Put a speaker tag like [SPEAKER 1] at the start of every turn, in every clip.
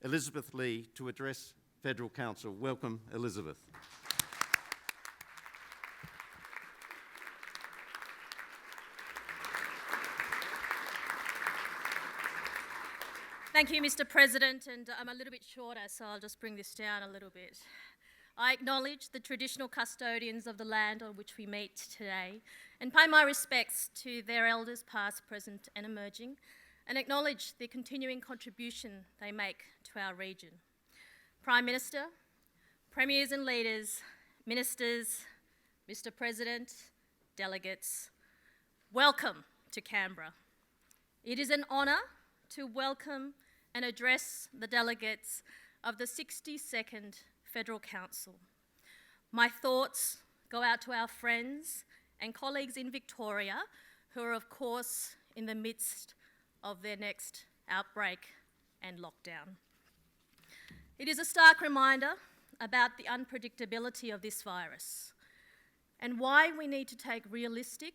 [SPEAKER 1] Elizabeth Lee to address Federal Council. Welcome, Elizabeth.
[SPEAKER 2] Thank you, Mr. President, and I'm a little bit shorter, so I'll just bring this down a little bit. I acknowledge the traditional custodians of the land on which we meet today and pay my respects to their elders past, present and emerging, and acknowledge the continuing contribution they make to our region. Prime Minister, Premiers and Leaders, Ministers, Mr. President, delegates, welcome to Canberra. It is an honour to welcome and address the delegates of the 62nd Federal Council. My thoughts go out to our friends and colleagues in Victoria who are, of course, in the midst of their next outbreak and lockdown. It is a stark reminder about the unpredictability of this virus and why we need to take realistic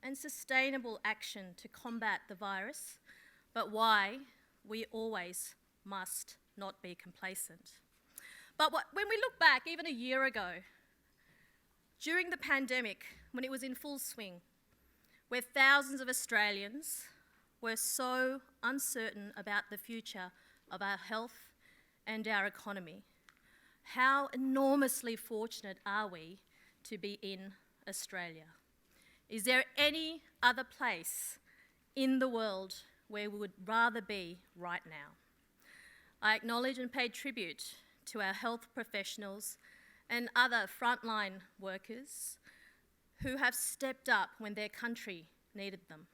[SPEAKER 2] and sustainable action to combat the virus, but why we always must not be complacent. But when we look back, even a year ago, during the pandemic, when it was in full swing, where thousands of Australians were so uncertain about the future of our health and our economy, how enormously fortunate are we to be in Australia? Is there any other place in the world where we would rather be right now? I acknowledge and pay tribute to our health professionals and other frontline workers who have stepped up when their country needed them.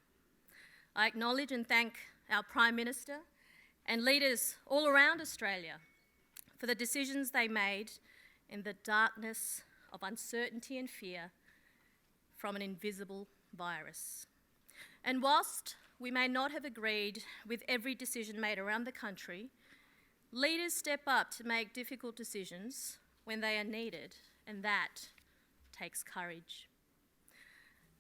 [SPEAKER 2] I acknowledge and thank our Prime Minister and leaders all around Australia for the decisions they made in the darkness of uncertainty and fear from an invisible virus. And whilst we may not have agreed with every decision made around the country, leaders step up to make difficult decisions when they are needed, and that takes courage.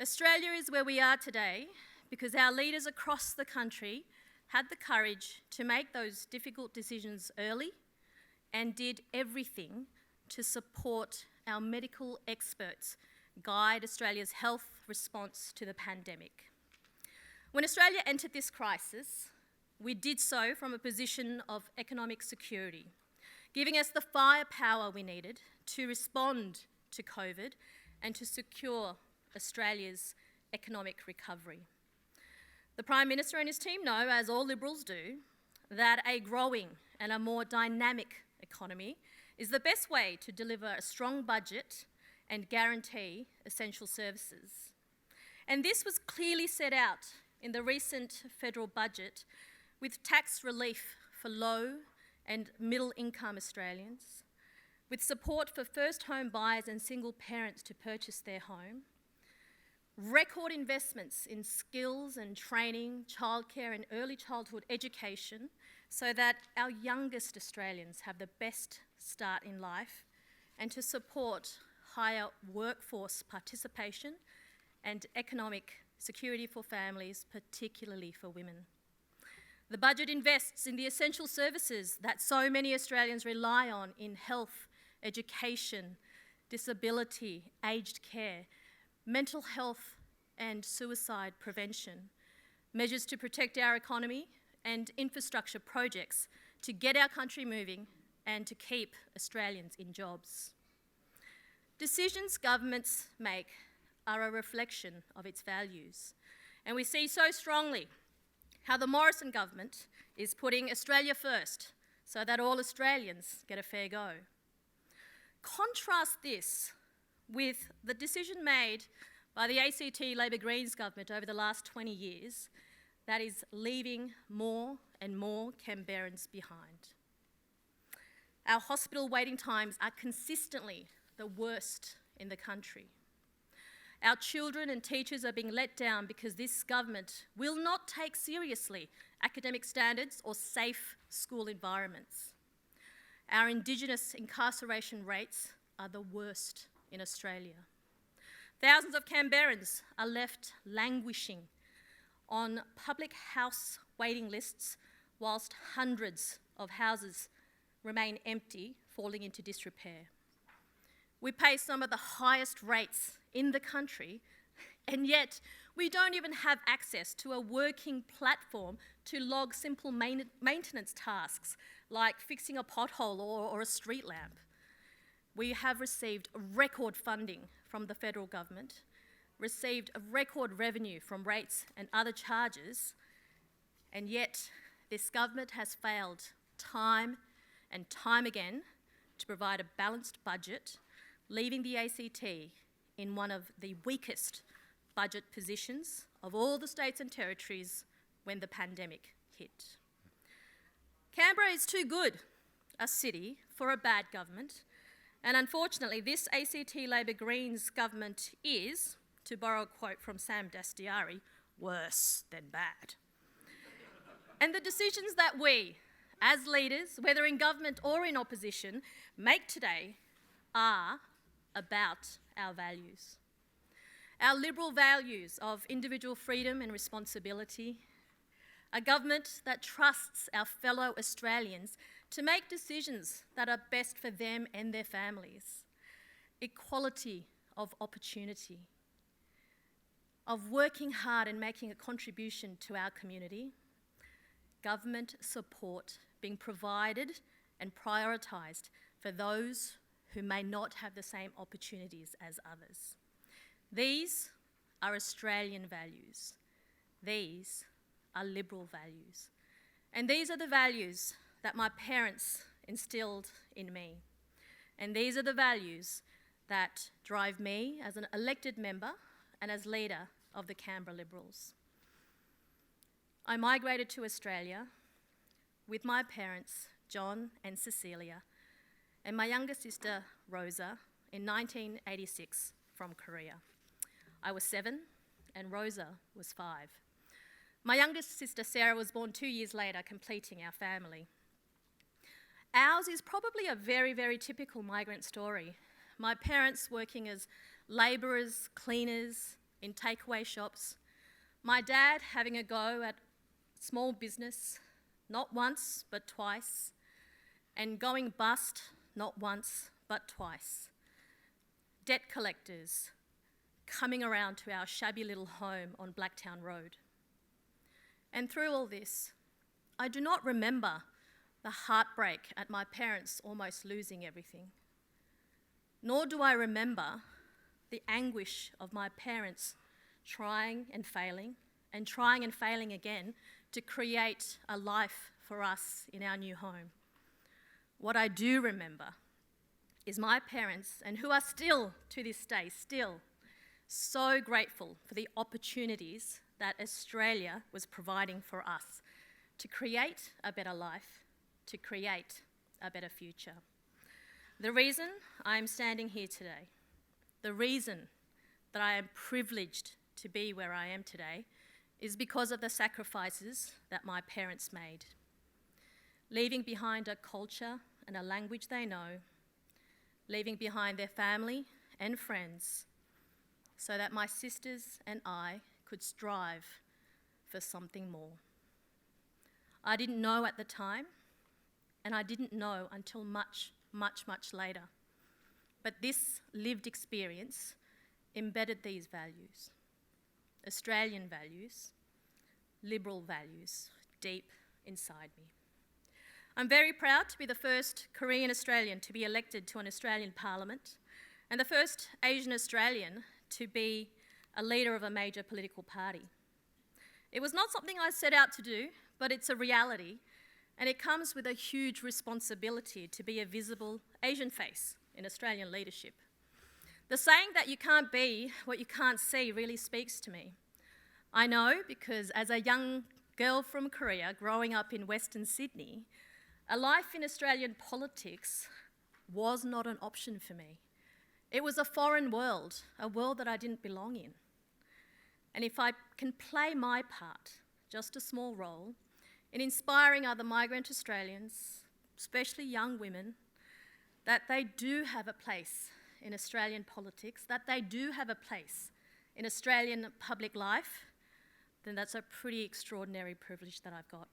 [SPEAKER 2] Australia is where we are today because our leaders across the country had the courage to make those difficult decisions early and did everything to support our medical experts guide Australia's health response to the pandemic. When Australia entered this crisis, we did so from a position of economic security, giving us the firepower we needed to respond to COVID and to secure Australia's economic recovery. The Prime Minister and his team know, as all Liberals do, that a growing and a more dynamic economy is the best way to deliver a strong budget and guarantee essential services. And this was clearly set out in the recent federal budget with tax relief for low and middle income Australians, with support for first home buyers and single parents to purchase their home, record investments in skills and training, childcare and early childhood education so that our youngest Australians have the best start in life, and to support higher workforce participation and economic security for families, particularly for women. The budget invests in the essential services that so many Australians rely on in health, education, disability, aged care, mental health and suicide prevention, measures to protect our economy and infrastructure projects to get our country moving and to keep Australians in jobs. Decisions governments make are a reflection of its values, and we see so strongly how the Morrison government is putting Australia first so that all Australians get a fair go. Contrast this with the decision made by the ACT Labor Greens government over the last 20 years that is leaving more and more Canberrans behind. Our hospital waiting times are consistently the worst in the country. Our children and teachers are being let down because this government will not take seriously academic standards or safe school environments. Our Indigenous incarceration rates are the worst in Australia. Thousands of Canberrans are left languishing on public house waiting lists whilst hundreds of houses remain empty, falling into disrepair. We pay some of the highest rates in the country, and yet we don't even have access to a working platform to log simple maintenance tasks like fixing a pothole or a street lamp. We have received record funding from the federal government, received a record revenue from rates and other charges, and yet this government has failed time and time again to provide a balanced budget, leaving the ACT in one of the weakest budget positions of all the states and territories when the pandemic hit. Canberra is too good a city for a bad government, and unfortunately this ACT Labor Greens government is, to borrow a quote from Sam Dastyari, worse than bad. And the decisions that we, as leaders, whether in government or in opposition, make today are about our values. Our liberal values of individual freedom and responsibility, a government that trusts our fellow Australians to make decisions that are best for them and their families, equality of opportunity, of working hard and making a contribution to our community, government support being provided and prioritised for those who may not have the same opportunities as others. These are Australian values. These are liberal values. And these are the values that my parents instilled in me. And these are the values that drive me as an elected member and as leader of the Canberra Liberals. I migrated to Australia with my parents, John and Cecilia, and my younger sister, Rosa, in 1986 from Korea. I was 7 and Rosa was 5. My youngest sister, Sarah, was born 2 years later, completing our family. Ours is probably a very, very typical migrant story. My parents working as labourers, cleaners, in takeaway shops. My dad having a go at small business, not once, but twice, and going bust, not once, but twice. Debt collectors coming around to our shabby little home on Blacktown Road. And through all this, I do not remember the heartbreak at my parents almost losing everything. Nor do I remember the anguish of my parents trying and failing again to create a life for us in our new home. What I do remember is my parents, and who are still to this day, still so grateful for the opportunities that Australia was providing for us to create a better life, to create a better future. The reason I'm standing here today, the reason that I am privileged to be where I am today, is because of the sacrifices that my parents made. Leaving behind a culture and a language they know, leaving behind their family and friends, so that my sisters and I could strive for something more. I didn't know at the time, and I didn't know until much, much, much later. But this lived experience embedded these values, Australian values, liberal values, deep inside me. I'm very proud to be the first Korean Australian to be elected to an Australian Parliament and the first Asian Australian to be a leader of a major political party. It was not something I set out to do, but it's a reality, and it comes with a huge responsibility to be a visible Asian face in Australian leadership. The saying that you can't be what you can't see really speaks to me. I know because as a young girl from Korea growing up in Western Sydney, a life in Australian politics was not an option for me. It was a foreign world, a world that I didn't belong in. And if I can play my part, just a small role, in inspiring other migrant Australians, especially young women, that they do have a place in Australian politics, that they do have a place in Australian public life, then that's a pretty extraordinary privilege that I've got.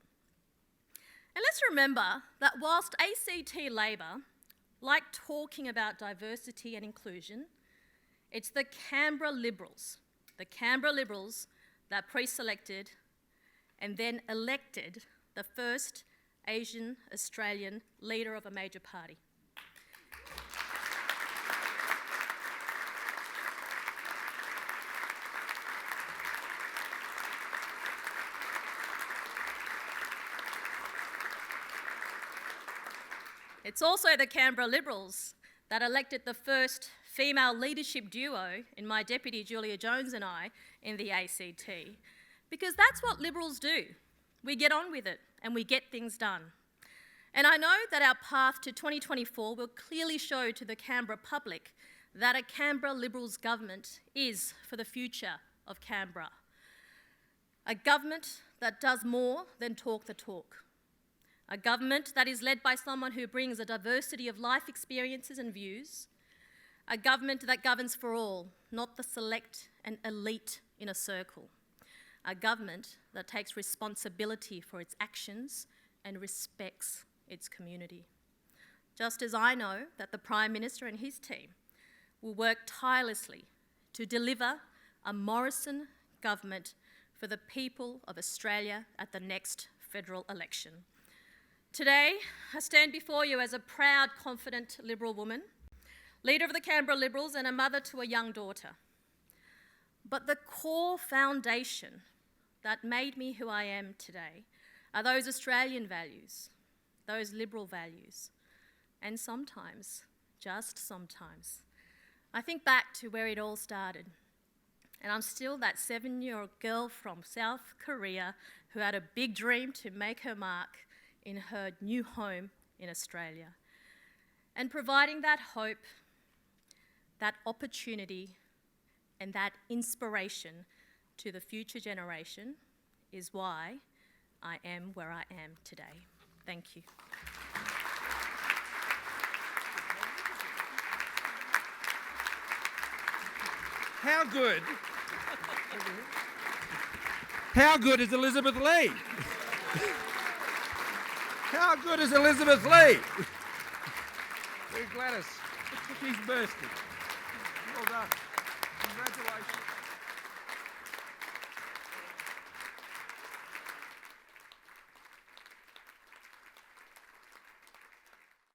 [SPEAKER 2] And let's remember that whilst ACT Labor like talking about diversity and inclusion, it's the Canberra Liberals that pre-selected and then elected the first Asian Australian leader of a major party. It's also the Canberra Liberals that elected the first female leadership duo in my deputy Julia Jones and I in the ACT, because that's what Liberals do. We get on with it and we get things done. And I know that our path to 2024 will clearly show to the Canberra public that a Canberra Liberals government is for the future of Canberra. A government that does more than talk the talk. A government that is led by someone who brings a diversity of life experiences and views. A government that governs for all, not the select and elite in a circle. A government that takes responsibility for its actions and respects its community. Just as I know that the Prime Minister and his team will work tirelessly to deliver a Morrison government for the people of Australia at the next federal election. Today, I stand before you as a proud, confident Liberal woman, leader of the Canberra Liberals and a mother to a young daughter. But the core foundation that made me who I am today are those Australian values, those Liberal values, and sometimes, just sometimes, I think back to where it all started. And I'm still that 7-year-old girl from South Korea who had a big dream to make her mark in her new home in Australia. And providing that hope, that opportunity, and that inspiration to the future generation is why I am where I am today. Thank you.
[SPEAKER 3] How good is Elizabeth Lee? How good is Elizabeth Lee? Gladys, she's bursting. Well done. Congratulations.